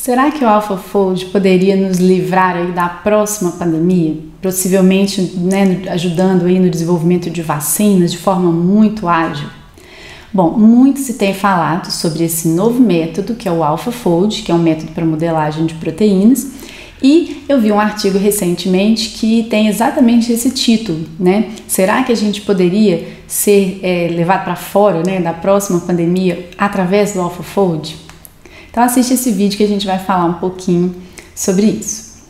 Será que o AlphaFold poderia nos livrar aí da próxima pandemia? Possivelmente, ajudando aí no desenvolvimento de vacinas de forma muito ágil? Bom, muito se tem falado sobre esse novo método, que é o AlphaFold, que é um método para modelagem de proteínas, e eu vi um artigo recentemente que tem exatamente esse título, né? Será que a gente poderia ser levado para fora, da próxima pandemia através do AlphaFold? Então assiste esse vídeo que a gente vai falar um pouquinho sobre isso.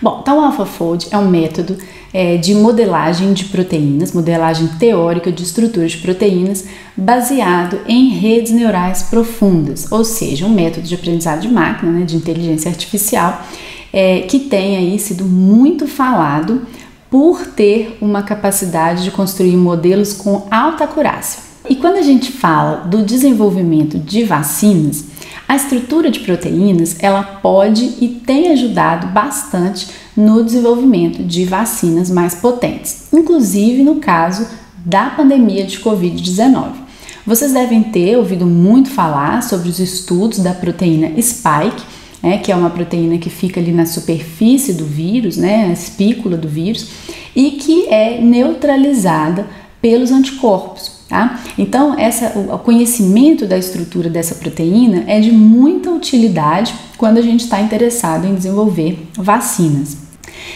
Bom, então o AlphaFold é um método de modelagem de proteínas, modelagem teórica de estruturas de proteínas baseado em redes neurais profundas, ou seja, um método de aprendizado de máquina, de inteligência artificial, que tem aí sido muito falado por ter uma capacidade de construir modelos com alta acurácia. E quando a gente fala do desenvolvimento de vacinas, a estrutura de proteínas, ela pode e tem ajudado bastante no desenvolvimento de vacinas mais potentes, inclusive no caso da pandemia de Covid-19. Vocês devem ter ouvido muito falar sobre os estudos da proteína Spike, que é uma proteína que fica ali na superfície do vírus, a espícula do vírus, e que é neutralizada pelos anticorpos. Tá? Então, o conhecimento da estrutura dessa proteína é de muita utilidade quando a gente está interessado em desenvolver vacinas.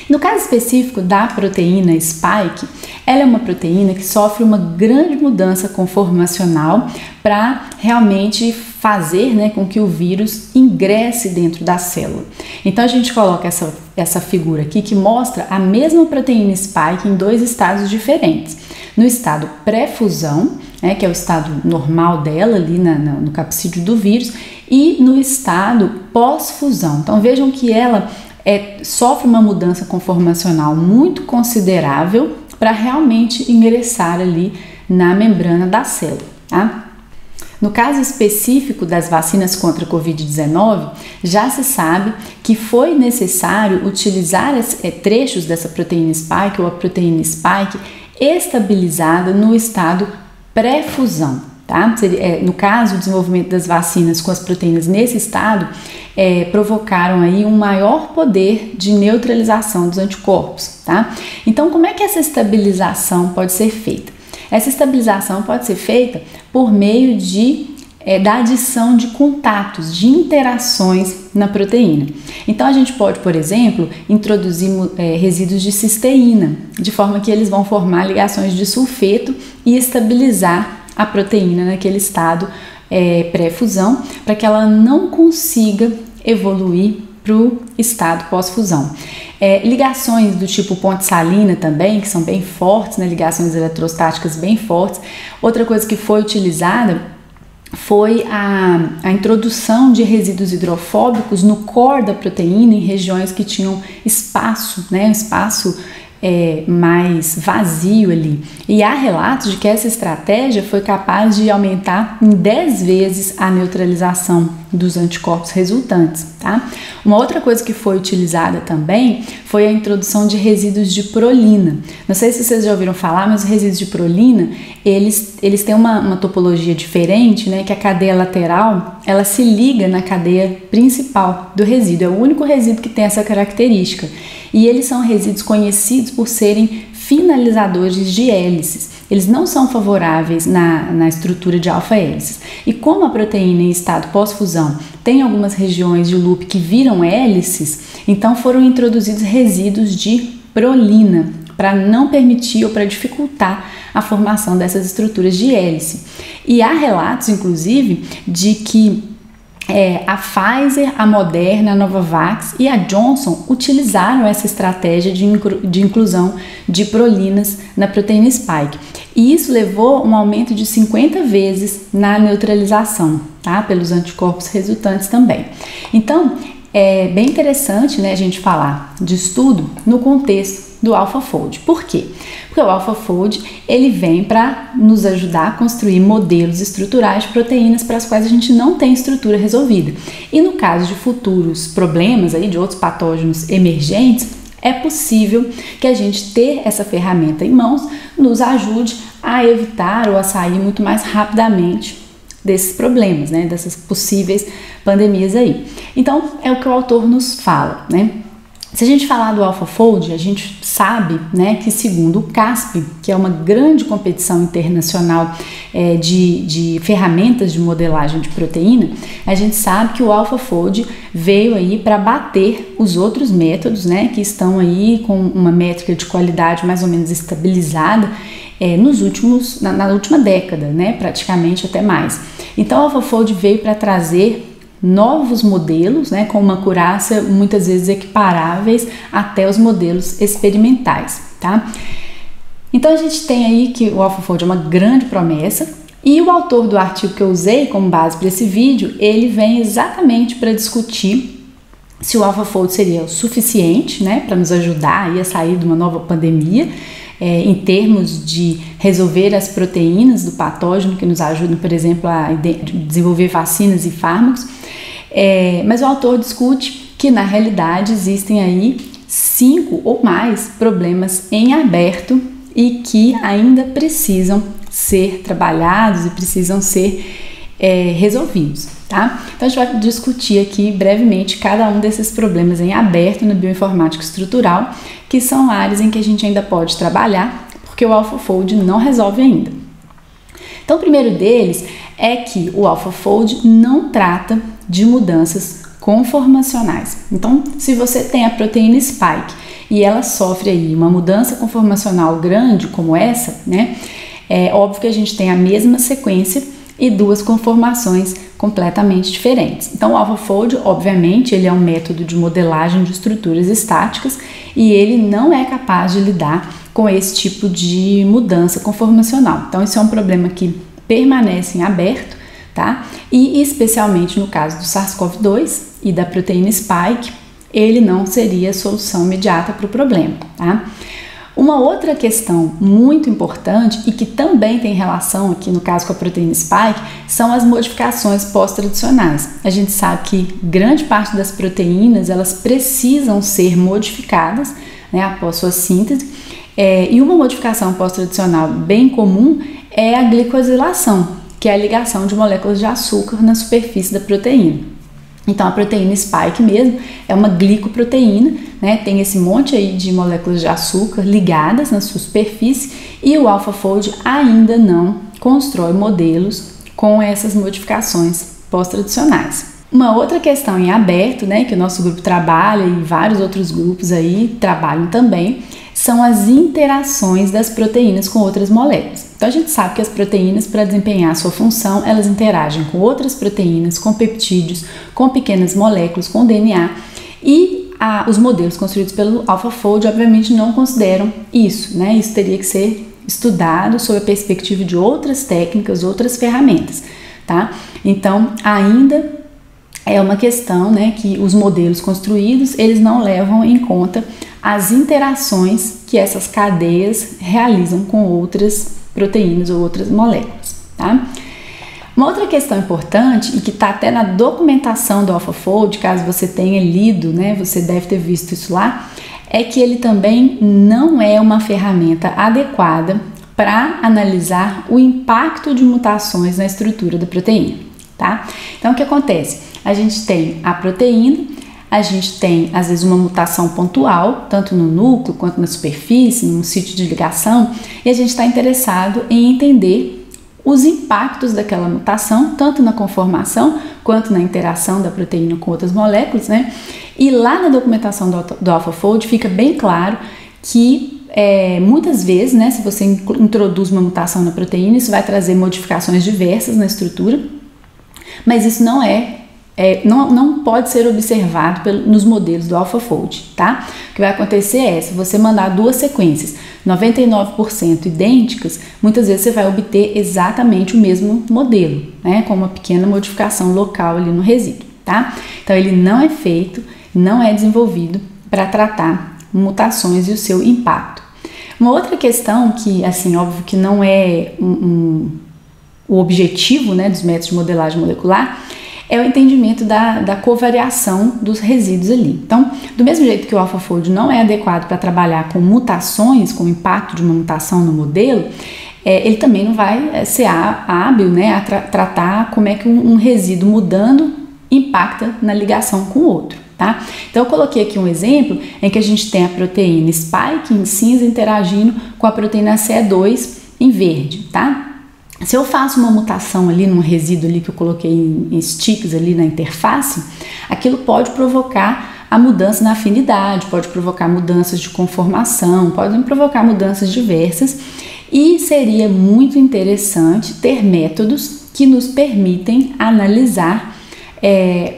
No caso específico da proteína Spike, ela é uma proteína que sofre uma grande mudança conformacional para realmente fazer com que o vírus ingresse dentro da célula. Então a gente coloca essa figura aqui que mostra a mesma proteína Spike em dois estados diferentes. No estado pré-fusão, que é o estado normal dela ali no capsídeo do vírus, e no estado pós-fusão. Então vejam que ela sofre uma mudança conformacional muito considerável para realmente ingressar ali na membrana da célula. Tá? No caso específico das vacinas contra a Covid-19, já se sabe que foi necessário utilizar trechos dessa proteína Spike ou a proteína Spike estabilizada no estado pré-fusão. Tá? No caso, o desenvolvimento das vacinas com as proteínas nesse estado provocaram aí um maior poder de neutralização dos anticorpos. Tá? Então, como é que essa estabilização pode ser feita? Essa estabilização pode ser feita por meio da adição de contatos, de interações na proteína. Então a gente pode, por exemplo, introduzir resíduos de cisteína, de forma que eles vão formar ligações de sulfeto e estabilizar a proteína naquele estado pré-fusão, para que ela não consiga evoluir para o estado pós-fusão. Ligações do tipo ponte salina também, que são bem fortes, ligações eletrostáticas bem fortes. Outra coisa que foi utilizada foi a introdução de resíduos hidrofóbicos no core da proteína, em regiões que tinham espaço, espaço mais vazio ali. E há relatos de que essa estratégia foi capaz de aumentar em 10 vezes a neutralização dos anticorpos resultantes. Tá? Uma outra coisa que foi utilizada também foi a introdução de resíduos de prolina. Não sei se vocês já ouviram falar, mas os resíduos de prolina, eles têm uma topologia diferente, que a cadeia lateral, ela se liga na cadeia principal do resíduo. É o único resíduo que tem essa característica. E eles são resíduos conhecidos por serem finalizadores de hélices. Eles não são favoráveis na estrutura de alfa-hélices. E como a proteína em estado pós-fusão tem algumas regiões de loop que viram hélices, então foram introduzidos resíduos de prolina para não permitir ou para dificultar a formação dessas estruturas de hélice. E há relatos, inclusive, de que a Pfizer, a Moderna, a Novavax e a Johnson utilizaram essa estratégia de inclusão de prolinas na proteína Spike. E isso levou a um aumento de 50 vezes na neutralização, tá? Pelos anticorpos resultantes também. Então, é bem interessante, a gente falar de estudo no contexto do AlphaFold. Por quê? Porque o AlphaFold ele vem para nos ajudar a construir modelos estruturais de proteínas para as quais a gente não tem estrutura resolvida. E no caso de futuros problemas aí, de outros patógenos emergentes, é possível que a gente ter essa ferramenta em mãos nos ajude a evitar ou a sair muito mais rapidamente desses problemas, né, dessas possíveis pandemias aí. Então, é o que o autor nos fala, né? Se a gente falar do AlphaFold, a gente sabe, né, que segundo o CASP, que é uma grande competição internacional de ferramentas de modelagem de proteína, a gente sabe que o AlphaFold veio aí para bater os outros métodos, né, que estão aí com uma métrica de qualidade mais ou menos estabilizada na última década, né, praticamente até mais. Então, o AlphaFold veio para trazer novos modelos, né, com uma acurácia muitas vezes equiparáveis até os modelos experimentais, tá? Então a gente tem aí que o AlphaFold é uma grande promessa e o autor do artigo que eu usei como base para esse vídeo, ele vem exatamente para discutir se o AlphaFold seria o suficiente, né, para nos ajudar aí a sair de uma nova pandemia, em termos de resolver as proteínas do patógeno que nos ajudam, por exemplo, a desenvolver vacinas e fármacos. Mas o autor discute que na realidade existem aí 5 ou mais problemas em aberto e que ainda precisam ser trabalhados e precisam ser resolvidos, tá? Então a gente vai discutir aqui brevemente cada um desses problemas em aberto na bioinformática estrutural, que são áreas em que a gente ainda pode trabalhar, porque o AlphaFold não resolve ainda. Então o primeiro deles é que o AlphaFold não trata de mudanças conformacionais. Então, se você tem a proteína spike e ela sofre aí uma mudança conformacional grande como essa, né, é óbvio que a gente tem a mesma sequência e 2 conformações completamente diferentes. Então, o AlphaFold, obviamente, ele é um método de modelagem de estruturas estáticas e ele não é capaz de lidar com esse tipo de mudança conformacional. Então, isso é um problema que permanece em aberto, tá? E especialmente no caso do SARS-CoV-2 e da proteína spike, ele não seria a solução imediata para o problema, tá? Uma outra questão muito importante e que também tem relação aqui no caso com a proteína spike são as modificações pós-traducionais. A gente sabe que grande parte das proteínas elas precisam ser modificadas, né, após sua síntese, e uma modificação pós-traducional bem comum é a glicosilação, que é a ligação de moléculas de açúcar na superfície da proteína. Então, a proteína spike mesmo é uma glicoproteína, né? Tem esse monte aí de moléculas de açúcar ligadas na sua superfície e o AlphaFold ainda não constrói modelos com essas modificações pós-traducionais. Uma outra questão em aberto, né, que o nosso grupo trabalha e vários outros grupos aí trabalham também, são as interações das proteínas com outras moléculas. Então a gente sabe que as proteínas, para desempenhar a sua função, elas interagem com outras proteínas, com peptídeos, com pequenas moléculas, com DNA e os modelos construídos pelo AlphaFold obviamente não consideram isso, né? Isso teria que ser estudado sob a perspectiva de outras técnicas, outras ferramentas, tá? Então ainda é uma questão, né, que os modelos construídos, eles não levam em conta as interações que essas cadeias realizam com outras proteínas ou outras moléculas, tá? Uma outra questão importante e que está até na documentação do AlphaFold, caso você tenha lido, né, você deve ter visto isso lá, é que ele também não é uma ferramenta adequada para analisar o impacto de mutações na estrutura da proteína, tá? Então o que acontece? A gente tem a proteína, a gente tem às vezes uma mutação pontual, tanto no núcleo quanto na superfície, no sítio de ligação, e a gente está interessado em entender os impactos daquela mutação, tanto na conformação quanto na interação da proteína com outras moléculas, né? E lá na documentação do AlphaFold fica bem claro que muitas vezes, né, se você introduz uma mutação na proteína, isso vai trazer modificações diversas na estrutura, mas isso não pode ser observado nos modelos do AlphaFold, tá? O que vai acontecer é, se você mandar 2 sequências 99% idênticas, muitas vezes você vai obter exatamente o mesmo modelo, né? Com uma pequena modificação local ali no resíduo, tá? Então ele não é feito, não é desenvolvido para tratar mutações e o seu impacto. Uma outra questão que, assim, óbvio que não é o objetivo, né, dos métodos de modelagem molecular, é o entendimento da covariação dos resíduos ali. Então, do mesmo jeito que o AlphaFold não é adequado para trabalhar com mutações, com o impacto de uma mutação no modelo, ele também não vai ser hábil, né, a tratar como é que um resíduo mudando impacta na ligação com o outro, tá? Então eu coloquei aqui um exemplo em que a gente tem a proteína spike em cinza interagindo com a proteína CE2 em verde, tá? Se eu faço uma mutação ali num resíduo ali que eu coloquei em sticks ali na interface, aquilo pode provocar a mudança na afinidade, pode provocar mudanças de conformação, pode provocar mudanças diversas, e seria muito interessante ter métodos que nos permitem analisar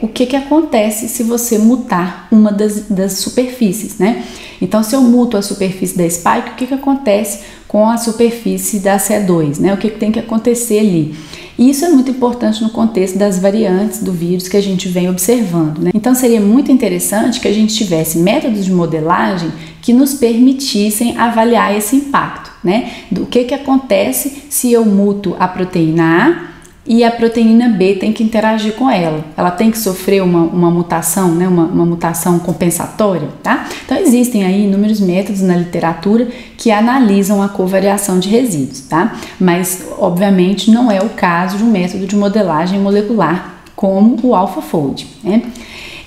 o que acontece se você mutar uma das superfícies, né? Então, se eu muto a superfície da spike, o que acontece com a superfície da CE2, né? O que tem que acontecer ali? E isso é muito importante no contexto das variantes do vírus que a gente vem observando, né? Então, seria muito interessante que a gente tivesse métodos de modelagem que nos permitissem avaliar esse impacto, né? Do que acontece se eu muto a proteína A e a proteína B tem que interagir com ela. Ela tem que sofrer uma mutação, né? uma mutação compensatória, tá? Então existem aí inúmeros métodos na literatura que analisam a covariação de resíduos, tá? Mas obviamente não é o caso de um método de modelagem molecular como o AlphaFold, né?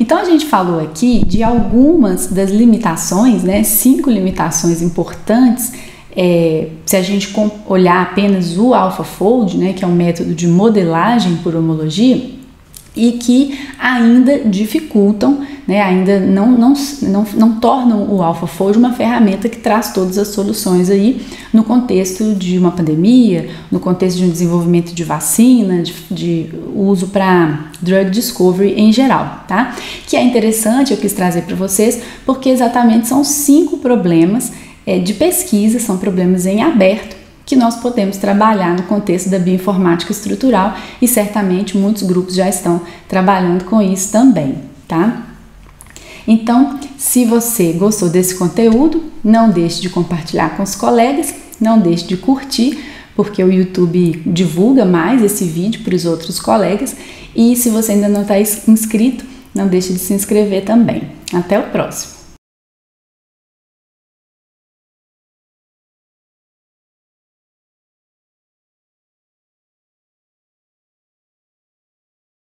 Então a gente falou aqui de algumas das limitações, né? 5 limitações importantes. Se a gente olhar apenas o AlphaFold, né, que é um método de modelagem por homologia, e que ainda dificultam, né, ainda não tornam o AlphaFold uma ferramenta que traz todas as soluções aí no contexto de uma pandemia, no contexto de um desenvolvimento de vacina, de uso para drug discovery em geral, tá? Que é interessante, eu quis trazer para vocês, porque exatamente são 5 problemas de pesquisa, são problemas em aberto que nós podemos trabalhar no contexto da bioinformática estrutural, e certamente muitos grupos já estão trabalhando com isso também, tá? Então, se você gostou desse conteúdo, não deixe de compartilhar com os colegas, não deixe de curtir, porque o YouTube divulga mais esse vídeo para os outros colegas, e se você ainda não está inscrito, não deixe de se inscrever também. Até o próximo!